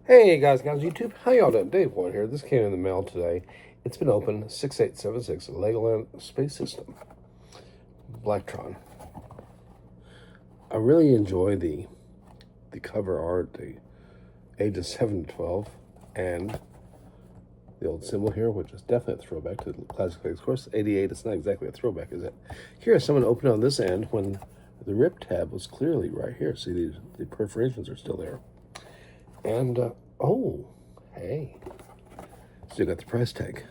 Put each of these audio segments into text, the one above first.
Hey guys, YouTube, how y'all doing? Dave One here. This came in the mail today. It's been open 6876 Legoland Space System. Blacktron. I really enjoy the cover art, the ages 7 to 12, and the old symbol here, which is definitely a throwback to the classic. Of course, 88, it's not exactly a throwback, is it? Here, someone opened on this end when the rip tab was clearly right here. See, the perforations are still there. And, oh, hey, still got the price tag.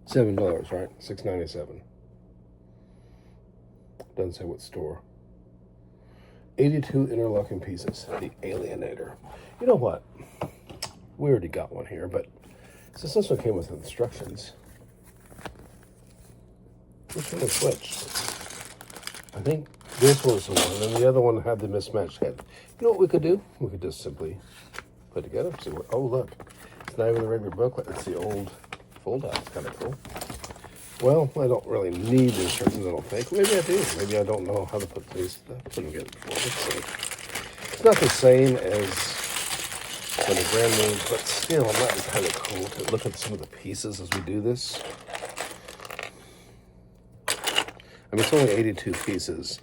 $7, right? $6.97. Doesn't say what store. 82 interlocking pieces, the Alienator. You know what? We already got one here, but since this one came with instructions, this one was switched. I think this was the one, and the other one had the mismatched head. You know what we could do? We could just simply put together. See what? Oh, look! It's not even the regular booklet. It's the old fold-out. It's kind of cool. Well, I don't really need the instructions. I don't think. Maybe I do. Maybe I don't know how to put these. Put them together before. Let's see. It's not the same as when the brand new, but still, that is kind of cool to look at some of the pieces as we do this. I mean, it's only 82 pieces.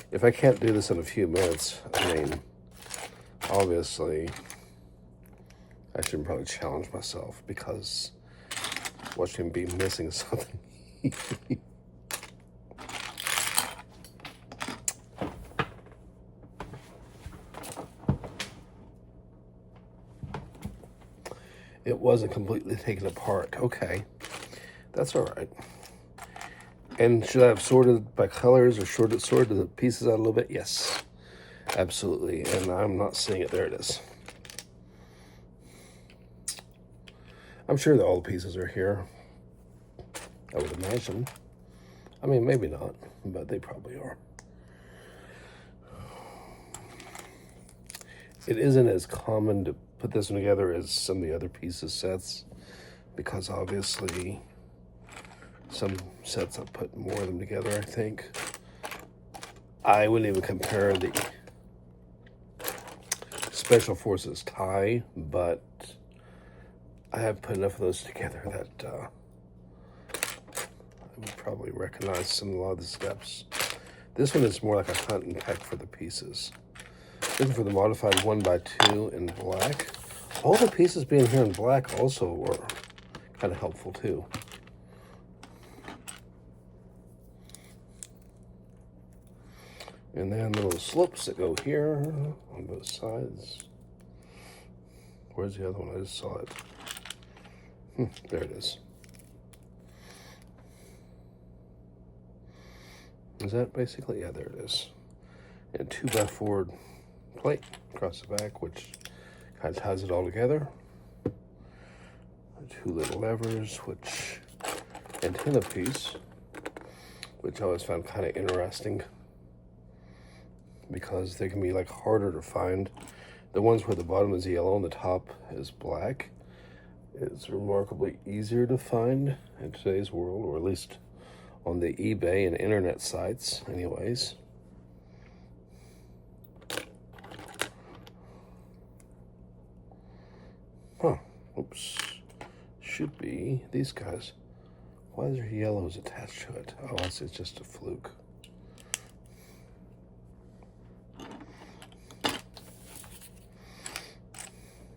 If I can't do this in a few minutes, I mean, obviously, I should probably challenge myself because watch him be missing something. It wasn't completely taken apart. Okay, that's all right. And should I have sorted by colors or sorted the pieces out a little bit? Yes, absolutely. And I'm not seeing it. There it is. I'm sure that all the pieces are here. I would imagine. I mean, maybe not, but they probably are. It isn't as common to put this one together as some of the other pieces sets, because obviously some sets I've put more of them together, I think. I wouldn't even compare the Special Forces tie, but I have put enough of those together that I would probably recognize a lot of the steps. This one is more like a hunt and peck for the pieces. Looking for the modified 1x2 in black. All the pieces being here in black also were kind of helpful too. And then little slopes that go here on both sides. Where's the other one? I just saw it. There it is. Is that basically? Yeah, there it is. And 2x4 plate across the back, which kind of ties it all together. Two little levers, which antenna piece, which I always found kind of interesting because they can be like harder to find. The ones where the bottom is yellow and the top is black, it's remarkably easier to find in today's world, or at least on the eBay and internet sites anyways. Huh, oops. Should be these guys. Why is there yellows attached to it? Oh, it's just a fluke.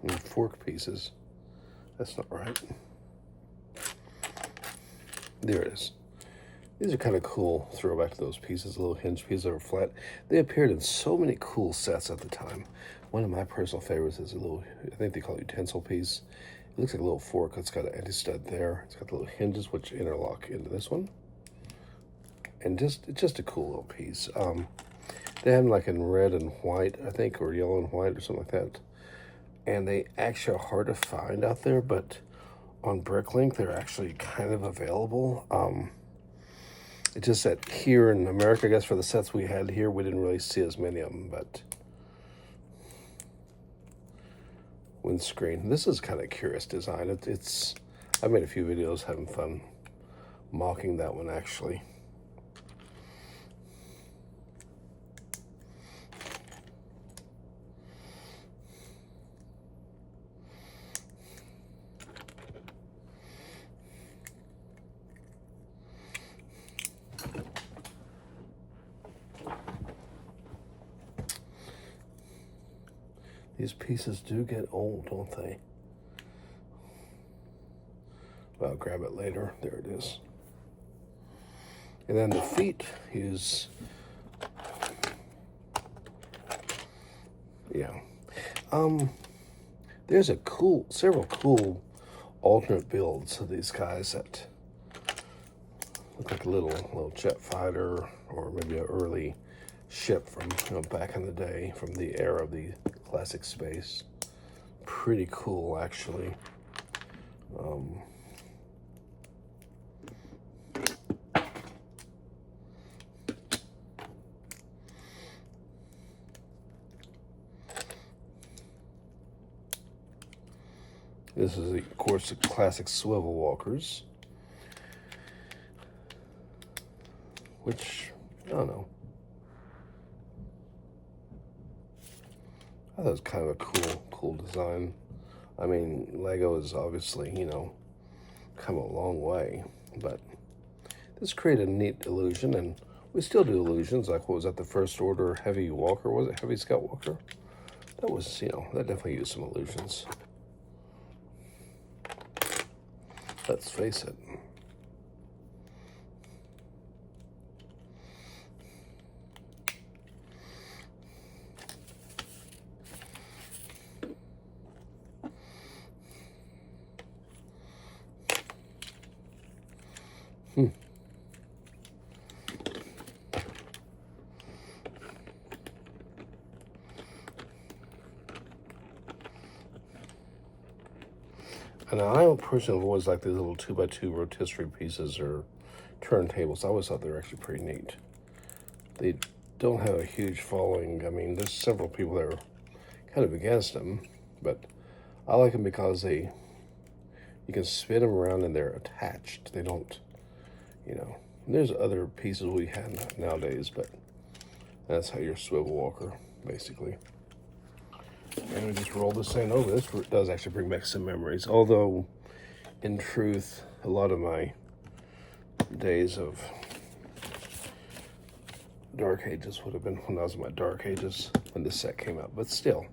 And fork pieces. That's not right. There it is. These are kind of cool. Throwback to those pieces, little hinge pieces that are flat. They appeared in so many cool sets at the time. One of my personal favorites is a little, I think they call it utensil piece. It looks like a little fork. It's got an anti-stud there. It's got the little hinges which interlock into this one. And it's just a cool little piece. They have them like in red and white, I think, or yellow and white or something like that. And they actually are hard to find out there, but on Bricklink, they're actually kind of available. It's just that here in America, I guess for the sets we had here, we didn't really see as many of them, but windscreen. This is kind of curious design. I've made a few videos having fun mocking that one actually. These pieces do get old, don't they? I'll grab it later. There it is. And then the feet is, yeah. There's several cool alternate builds of these guys that look like a little jet fighter, or maybe an early ship from back in the day, from the era of the classic space. Pretty cool, actually. This is, of course, the classic swivel walkers, which, I don't know. I thought it was kind of a cool design. I mean, Lego is obviously, come a long way, but this created a neat illusion, and we still do illusions. Like, what was that, the First Order Heavy Walker? Was it Heavy Scout Walker? That was, that definitely used some illusions. Let's face it. And I personally have always liked these little 2x2 rotisserie pieces or turntables. I always thought they were actually pretty neat. They don't have a huge following. I mean, there's several people that are kind of against them, but I like them because you can spin them around and they're attached. They don't, there's other pieces we have nowadays, but that's how your swivel walker, basically. And we just roll this thing over. This does actually bring back some memories. Although, in truth, a lot of my days of Dark Ages would have been when I was in my Dark Ages, when this set came out. But still,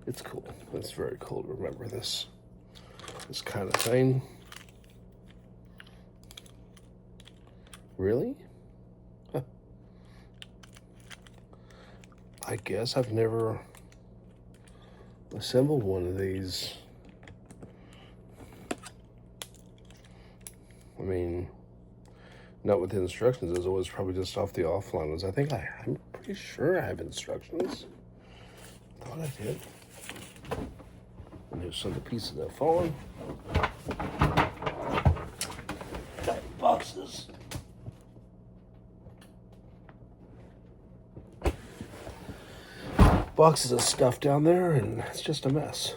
it's cool. It's very cool to remember this kind of thing. Really? Huh. I guess I've never assembled one of these. I mean, not with the instructions, as it was probably just off the offline ones. I'm pretty sure I have instructions. Thought I did. And there's some of the pieces that have fallen. Got boxes. Boxes of stuff down there, and it's just a mess.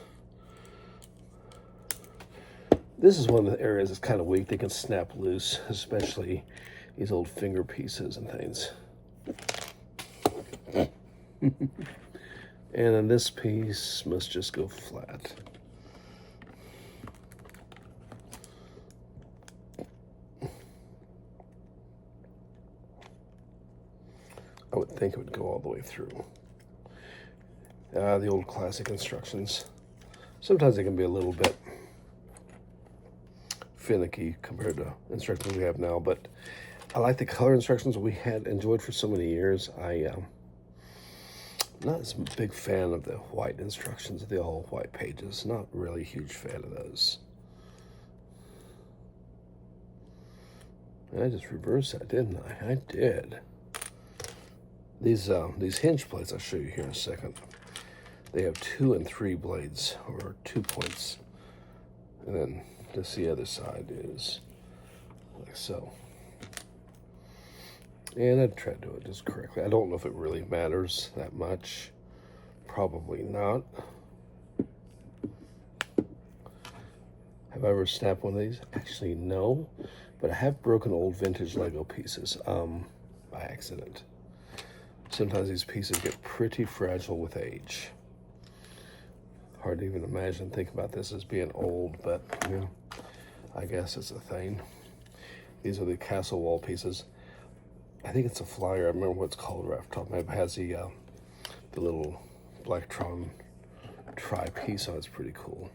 This is one of the areas that's kind of weak. They can snap loose, especially these old finger pieces and things. And then this piece must just go flat. I would think it would go all the way through. The old classic instructions. Sometimes they can be a little bit finicky compared to instructions we have now, but I like the color instructions we had enjoyed for so many years. I'm not as big fan of the white instructions, the all white pages. Not really a huge fan of those. And I just reversed that, didn't I? I did. These hinge plates I'll show you here in a second. They have 2 and 3 blades, or 2 points. And then just the other side is like so. And I'd try to do it just correctly. I don't know if it really matters that much. Probably not. Have I ever snapped one of these? Actually, no. But I have broken old vintage Lego pieces by accident. Sometimes these pieces get pretty fragile with age. Hard to even imagine, think about this as being old, but I guess it's a thing. These are the castle wall pieces. I think it's a flyer. I remember what it's called right off the top of my head. It has the little Blacktron tri-piece on it's pretty cool.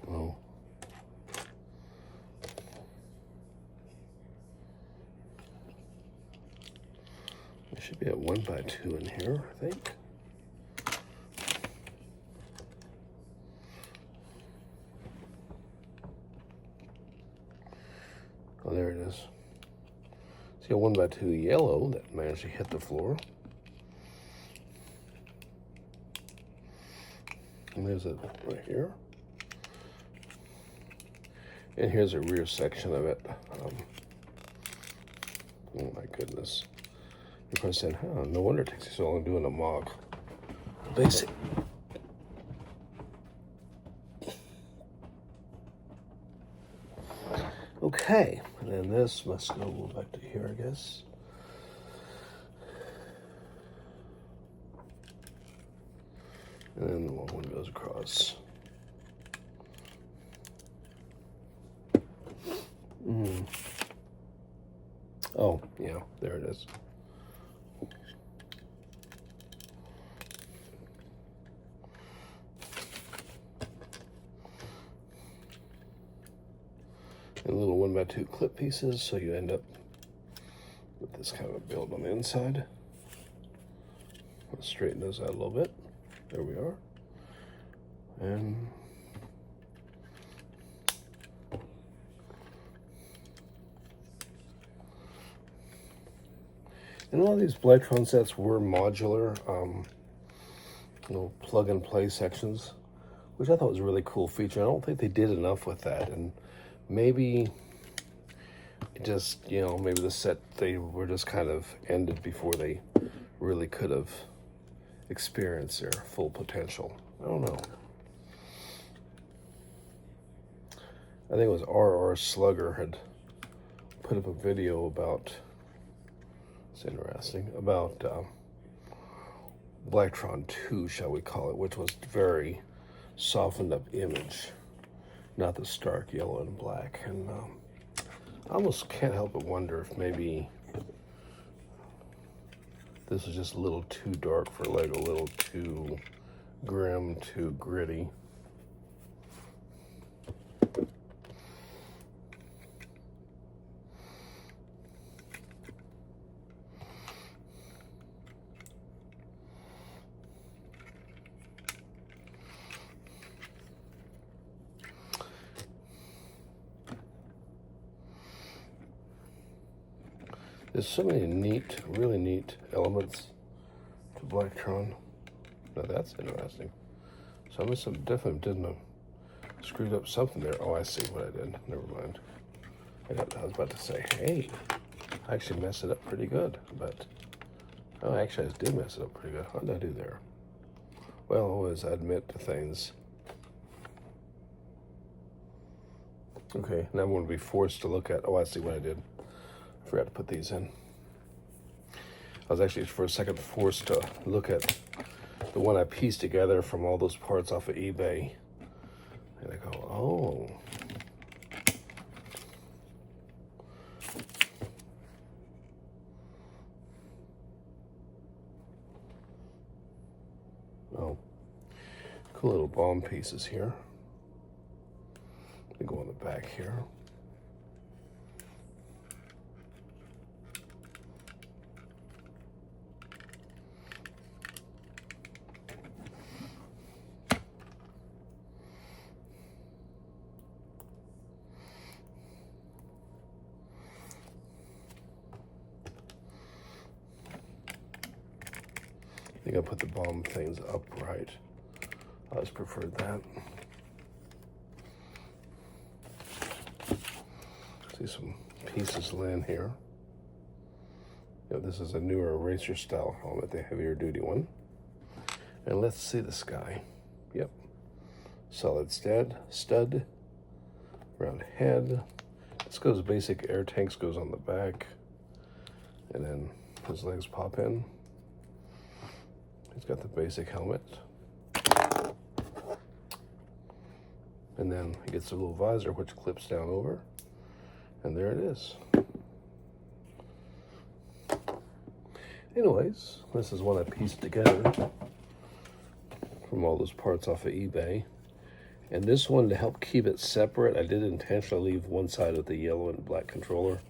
Oh. There should be a 1x2 in here, I think. Oh, there it is. See a 1x2 yellow that managed to hit the floor. And there's it right here. And here's a rear section of it. Oh my goodness. You're probably saying, huh, no wonder it takes you so long doing a mock. Basic. Okay, and then this must go back to here, I guess. And then the long one goes across. Oh, yeah, there it is. And little 1x2 clip pieces, so you end up with this kind of build on the inside. Let's straighten those out a little bit. There we are. And a lot of these Blacktron sets were modular, little plug-and-play sections, which I thought was a really cool feature. I don't think they did enough with that, and maybe it just, you know, maybe the set, they were just kind of ended before they really could have experienced their full potential. I don't know. I think it was RR Slugger had put up a video about, it's interesting, about Blacktron 2, shall we call it, which was very softened up image, not the stark yellow and black. And I almost can't help but wonder if maybe this is just a little too dark for Lego, a little too grim, too gritty. There's so many neat, really neat elements to Blacktron. Now that's interesting. So I must have definitely didn't have screwed up something there. Oh, I see what I did. Never mind. I was about to say, hey, I actually messed it up pretty good, but oh, actually I did mess it up pretty good. How did I do there? Well, always I admit to things. Okay, now I'm going to be forced to look at, oh, I see what I did. I forgot to put these in. I was actually for a second forced to look at the one I pieced together from all those parts off of eBay. And I go, oh. Oh. Cool little bomb pieces here. They go on the back here. I think I put the bomb things upright. I always preferred that. See some pieces laying here. You know, this is a newer racer style helmet, the heavier duty one. And let's see this guy. Yep. Solid stud, round head, This goes basic air tanks goes on the back, and then his legs pop in. He's got the basic helmet. And then he gets a little visor which clips down over. And there it is. Anyways, this is one I pieced together from all those parts off of eBay. And this one, to help keep it separate, I did intentionally leave one side of the yellow and black controller.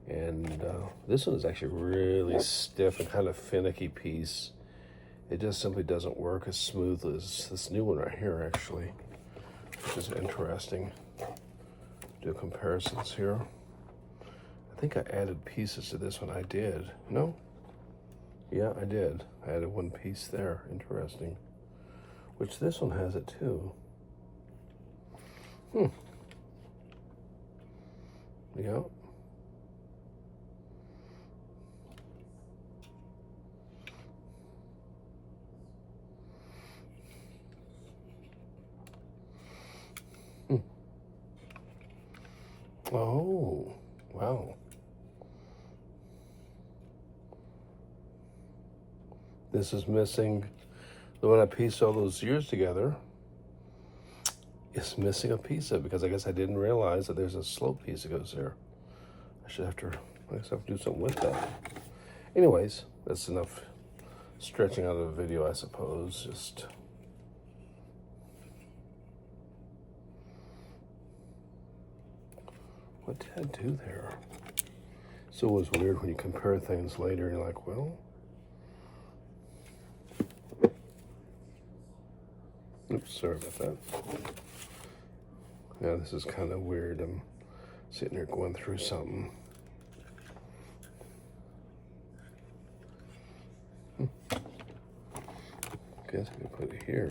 And this one is actually really stiff and kind of finicky piece. It just simply doesn't work as smooth as this new one right here, actually, which is interesting. Do comparisons here. I think I added pieces to this one. I did. No? Yeah, I did. I added one piece there. Interesting. Which this one has it too. Yeah. Oh, wow. This is missing, the one I pieced all those years together, is missing a piece of it because I guess I didn't realize that there's a slope piece that goes there. I guess I have to do something with that. Anyways, that's enough stretching out of the video, I suppose. Just what did I do there? It's always weird when you compare things later and you're like, well, oops, sorry about that. Yeah, this is kind of weird. I'm sitting here going through something. Guess I can put it here.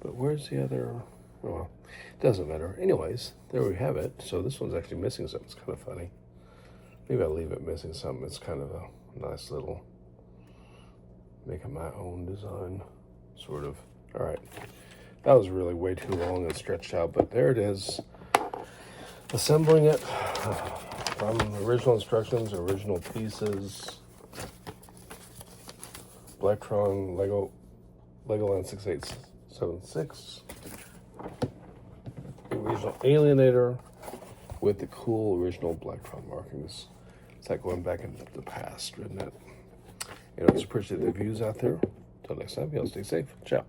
But where's the other? Oh, well, it doesn't matter. Anyways, there we have it. So this one's actually missing something. It's kind of funny. Maybe I'll leave it missing something. It's kind of a nice little, making my own design, sort of. All right. That was really way too long and stretched out, but there it is. Assembling it from original instructions, original pieces. Blacktron Legoland 6876. Original Alienator with the cool original Blacktron markings. It's like going back into the past, isn't it? Anyways, appreciate the views out there. Until next time, y'all stay safe. Ciao.